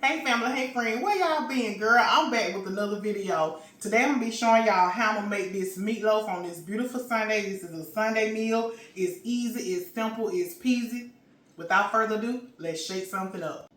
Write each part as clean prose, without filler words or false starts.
Hey family, hey friend, where y'all been, girl? I'm back with another video. Today I'm gonna be showing y'all how I'm gonna make this meatloaf on this beautiful Sunday. This is a Sunday meal. It's easy, it's simple, it's peasy. Without further ado, let's shake something up.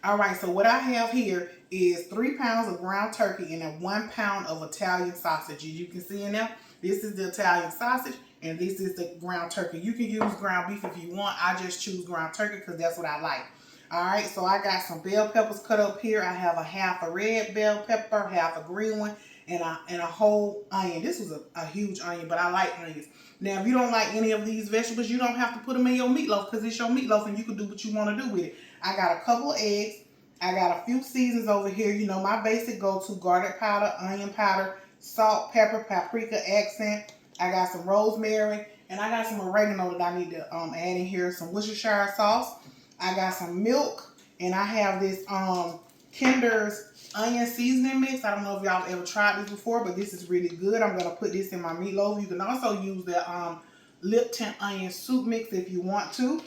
Alright, so what I have here is 3 pounds of ground turkey and a 1 pound of Italian sausage. As you can see in there, this is the Italian sausage and this is the ground turkey. You can use ground beef if you want. I just choose ground turkey because that's what I like. Alright, so I got some bell peppers cut up here. I have a half a red bell pepper, half a green one, and a whole onion. This was a huge onion, but I like onions. Now, if you don't like any of these vegetables, you don't have to put them in your meatloaf because it's your meatloaf and you can do what you want to do with it. I got a couple of eggs. I got a few seasons over here. You know, my basic go-to: garlic powder, onion powder, salt, pepper, paprika, accent. I got some rosemary, and I got some oregano that I need to add in here. Some Worcestershire sauce. I got some milk, and I have this Kinder's onion seasoning mix. I don't know if y'all ever tried this before, but this is really good. I'm going to put this in my meatloaf. You can also use the Lipton onion soup mix if you want to.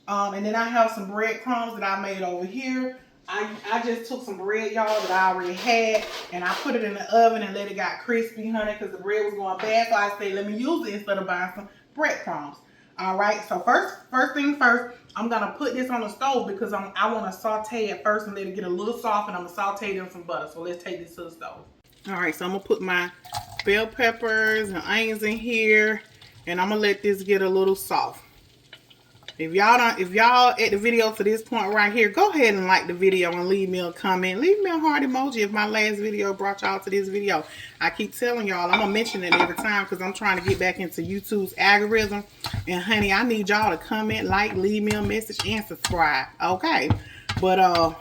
And then I have some breadcrumbs that I made over here. I just took some bread, y'all, that I already had, and I put it in the oven and let it get crispy, honey, because the bread was going bad. So I said, let me use it instead of buying some breadcrumbs. All right, so first thing first, I'm going to put this on the stove because I want to saute it first and let it get a little soft, and I'm going to saute it in some butter. So let's take this to the stove. All right, so I'm going to put my bell peppers and onions in here, and I'm going to let this get a little soft. If y'all at the video to this point right here, go ahead and like the video and leave me a comment. Leave me a heart emoji if my last video brought y'all to this video. I keep telling y'all, I'm going to mention it every time because I'm trying to get back into YouTube's algorithm. And honey, I need y'all to comment, like, leave me a message, and subscribe. Okay. But I'm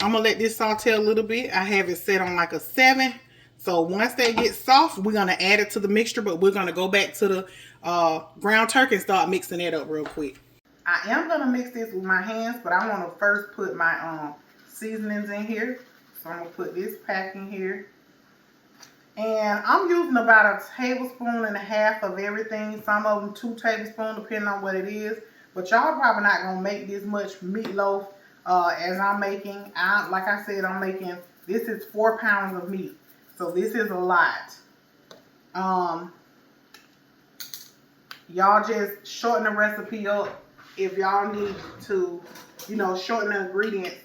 going to let this saute a little bit. I have it set on like a 7. So once they get soft, we're going to add it to the mixture, but we're going to go back to the ground turkey and start mixing it up real quick. I am going to mix this with my hands, but I want to first put my seasonings in here. So I'm going to put this pack in here. And I'm using about 1.5 tablespoons of everything. Some of them 2 tablespoons, depending on what it is. But y'all probably not going to make this much meatloaf as I'm making. Like I said, I'm making, this is 4 pounds of meat. So this is a lot. Y'all just shorten the recipe up. If y'all need to, you know, shorten the ingredients,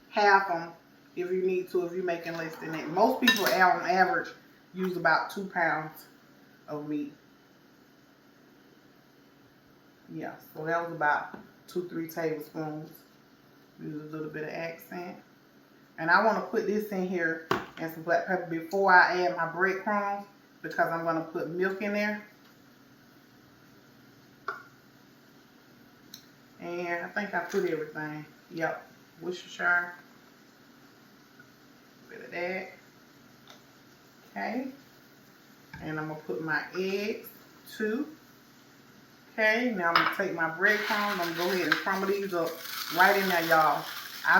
half them if you need to, if you're making less than that. Most people on average use about 2 pounds of meat. Yeah, so that was about 2-3 tablespoons. Use a little bit of accent. And I want to put this in here and some black pepper before I add my breadcrumbs because I'm going to put milk in there. And I think I put everything. Yep. Worcestershire. A bit of that. Okay. And I'm going to put my eggs too. Okay. Now I'm going to take my breadcrumbs. I'm going to go ahead and crumble these up right in there, y'all.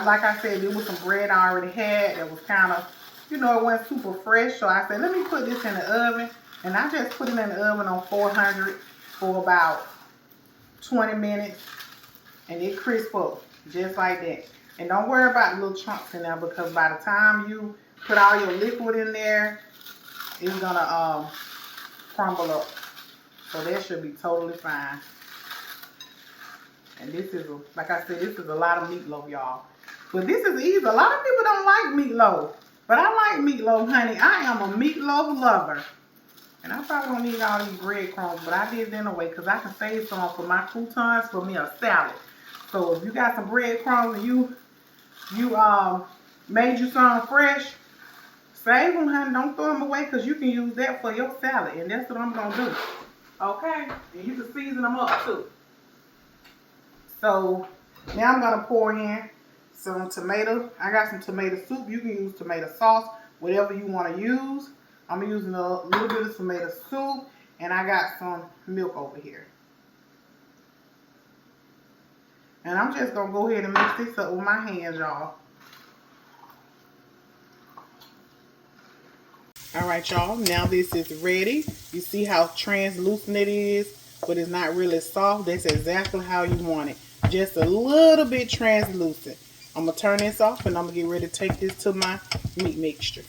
Like I said, there was some bread I already had that was kind of, you know, it wasn't super fresh. So I said, let me put this in the oven. And I just put it in the oven on 400 for about 20 minutes. And it crisp up just like that. And don't worry about the little chunks in there because by the time you put all your liquid in there, it's going to crumble up. So that should be totally fine. And this is, like I said, this is a lot of meatloaf, y'all. But this is easy. A lot of people don't like meatloaf. But I like meatloaf, honey. I am a meatloaf lover. And I probably don't need all these breadcrumbs, but I did it anyway because I can save some for my croutons for me a salad. So if you got some breadcrumbs and you made you some fresh, save them, honey. Don't throw them away because you can use that for your salad. And that's what I'm going to do. Okay? And you can season them up too. So now I'm going to pour in some tomato. I got some tomato soup. You can use tomato sauce, whatever you want to use. I'm using a little bit of tomato soup. And I got some milk over here. And I'm just going to go ahead and mix this up with my hands, y'all. Alright, y'all. Now this is ready. You see how translucent it is, but it's not really soft. That's exactly how you want it. Just a little bit translucent. I'm going to turn this off and I'm going to get ready to take this to my meat mixture.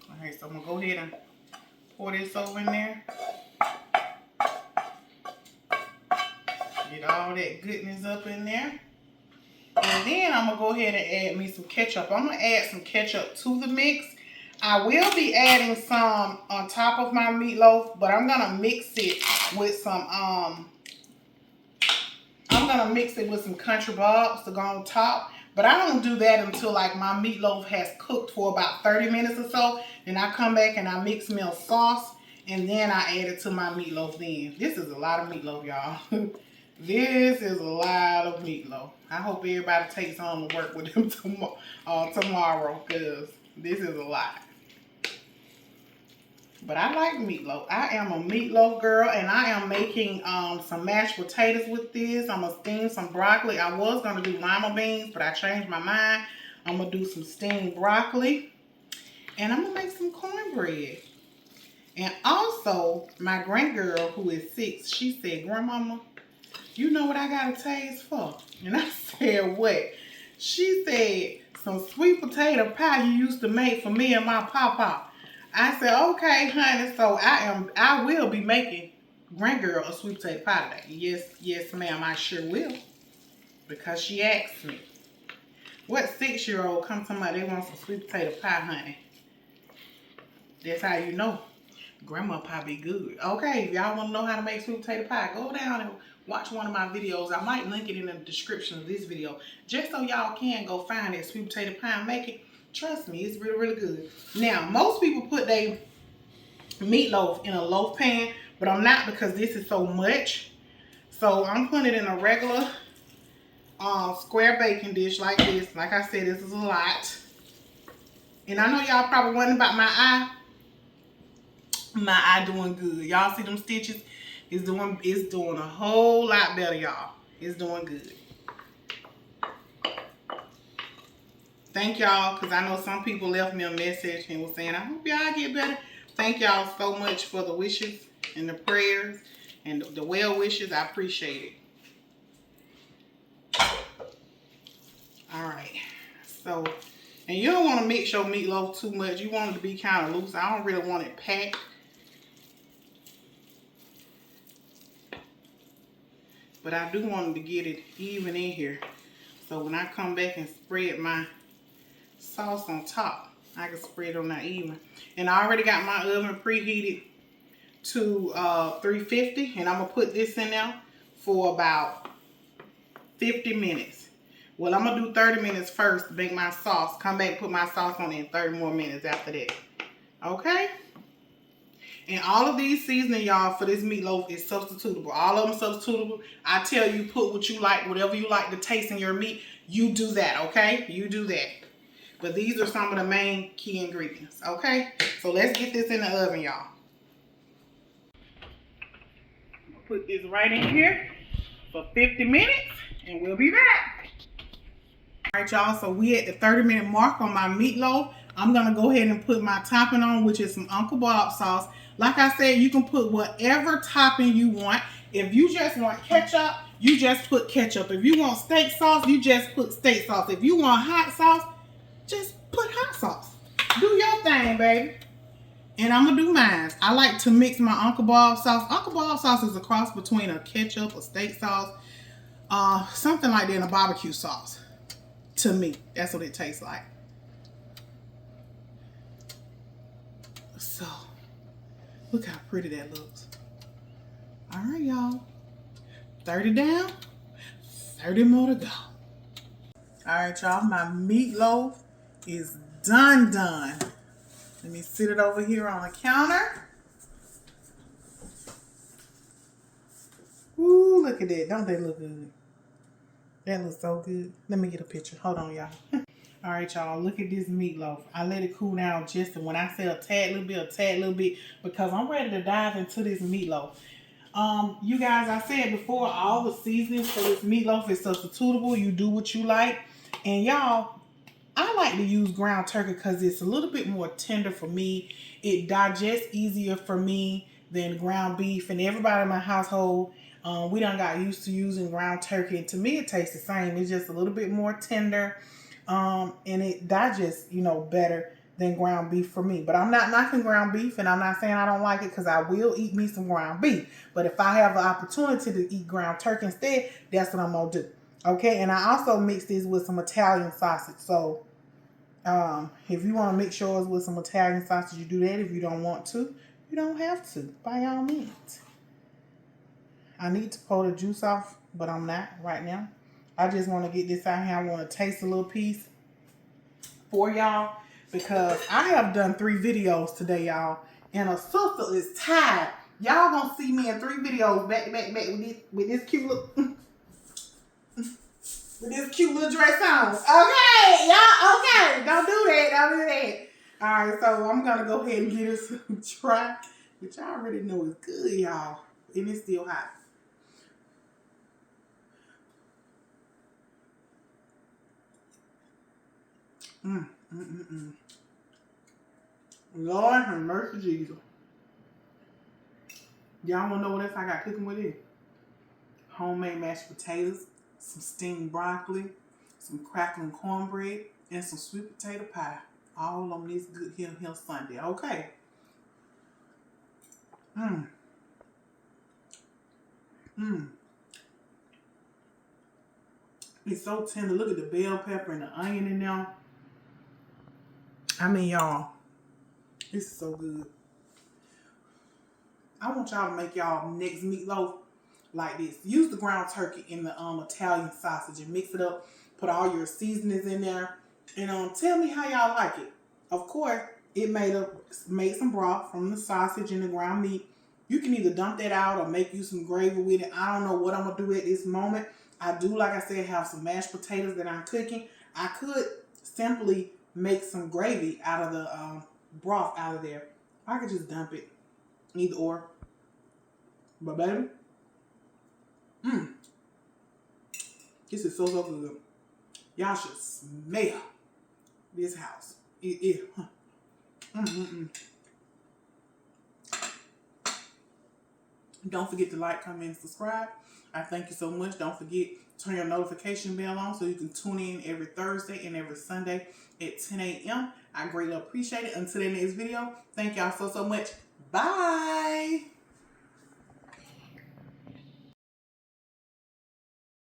Alright, so I'm going to go ahead and pour this over in there. Get all that goodness up in there. And then I'm going to go ahead and add me some ketchup. I'm going to add some ketchup to the mix. I will be adding some on top of my meatloaf, but I'm going to mix it with some, country bugs to go on top. But I don't do that until like my meatloaf has cooked for about 30 minutes or so. Then I come back and I mix me a sauce, and then I add it to my meatloaf then. This is a lot of meatloaf, y'all. This is a lot of meatloaf. I hope everybody takes on to work with them tomorrow, because this is a lot. But I like meatloaf. I am a meatloaf girl, and I am making some mashed potatoes with this. I'm going to steam some broccoli. I was going to do lima beans, but I changed my mind. I'm going to do some steamed broccoli, and I'm going to make some cornbread. And also, my grandgirl, who is 6, she said, "Grandmama, you know what I got a taste for?" And I said, "What?" She said, "Some sweet potato pie you used to make for me and my papa." I said, "Okay, honey." So I will be making grandgirl a sweet potato pie today. Yes, ma'am, I sure will. Because she asked me. What 6-year-old come to me, they want some sweet potato pie, honey? That's how you know grandma pie be good. Okay, if y'all want to know how to make sweet potato pie, go down and watch one of my videos. I might link it in the description of this video, just so y'all can go find that sweet potato pie and make it. Trust me, it's really, really good. Now, most people put their meatloaf in a loaf pan, but I'm not, because this is so much. So I'm putting it in a regular square baking dish like this. Like I said, this is a lot. And I know y'all probably wondering about my eye. My eye doing good. Y'all see them stitches? It's doing a whole lot better, y'all. It's doing good. Thank y'all, because I know some people left me a message and was saying, "I hope y'all get better." Thank y'all so much for the wishes and the prayers and the well wishes. I appreciate it. All right. So, and you don't want to mix your meatloaf too much. You want it to be kind of loose. I don't really want it packed. But I do want to get it even in here. So when I come back and spread my sauce on top, I can spread it on that even. And I already got my oven preheated to 350. And I'm going to put this in there for about 50 minutes. Well, I'm going to do 30 minutes first to make my sauce. Come back and put my sauce on in 30 more minutes after that. Okay? And all of these seasoning, y'all, for this meatloaf is substitutable. All of them substitutable. I tell you, put what you like, whatever you like to taste in your meat. You do that, okay? You do that. But these are some of the main key ingredients, okay? So let's get this in the oven, y'all. Put this right in here for 50 minutes, and we'll be back. All right, y'all, so we at the 30-minute mark on my meatloaf. I'm going to go ahead and put my topping on, which is some Uncle Bob sauce. Like I said, you can put whatever topping you want. If you just want ketchup, you just put ketchup. If you want steak sauce, you just put steak sauce. If you want hot sauce, just put hot sauce. Do your thing, baby. And I'm going to do mine. I like to mix my Uncle Bob sauce. Uncle Bob sauce is a cross between a ketchup, a steak sauce, something like that, and a barbecue sauce. To me, that's what it tastes like. So, look how pretty that looks. All right, y'all. 30 down, 30 more to go. All right, y'all. My meatloaf is done. Let me sit it over here on the counter. Ooh, look at that. Don't they look good? That looks so good. Let me get a picture. Hold on, y'all. All right, y'all, look at this meatloaf. I let it cool down just, and when I say a tad little bit, because I'm ready to dive into this meatloaf. You guys, I said before, all the seasonings for this meatloaf is substitutable. You do what you like. And y'all, I like to use ground turkey because it's a little bit more tender for me. It digests easier for me than ground beef. And everybody in my household We done got used to using ground turkey, and to me it tastes the same. It's just a little bit more tender, and it digests, you know, better than ground beef for me. But I'm not knocking ground beef, and I'm not saying I don't like it, because I will eat me some ground beef. But if I have an opportunity to eat ground turkey instead, that's what I'm gonna do. Okay, and I also mix this with some Italian sausage. So if you want to mix yours with some Italian sausage, you do that. If you don't want to, you don't have to, by all means. I need to pull the juice off, but I'm not right now. I just want to get this out here. I want to taste a little piece for y'all, because I have done 3 videos today, y'all, and a sister is tired. Y'all gonna see me in 3 videos back to back with this cute little with this cute little dress on. Okay, y'all. Okay, don't do that. Don't do that. All right, so I'm gonna go ahead and give this a try, which I already know is good, y'all, and it's still hot. Lord have mercy, Jesus. Y'all wanna know what else I got cooking with it? Homemade mashed potatoes, some steamed broccoli, some crackling cornbread, and some sweet potato pie. All on this good Hill Sunday. Okay. It's so tender. Look at the bell pepper and the onion in there. I mean, y'all, this is so good. I want y'all to make y'all next meatloaf like this. Use the ground turkey and the Italian sausage and mix it up. Put all your seasonings in there. And tell me how y'all like it. Of course, it made some broth from the sausage and the ground meat. You can either dump that out or make you some gravy with it. I don't know what I'm going to do at this moment. I do, like I said, have some mashed potatoes that I'm cooking. I could simply make some gravy out of the broth out of there. I could just dump it. Either or. But baby, this is so good. Y'all should smell this house. Don't forget to like, comment, and subscribe. I thank you so much. Don't forget to turn your notification bell on so you can tune in every Thursday and every Sunday at 10 a.m. I greatly appreciate it. Until the next video, thank y'all so much. Bye.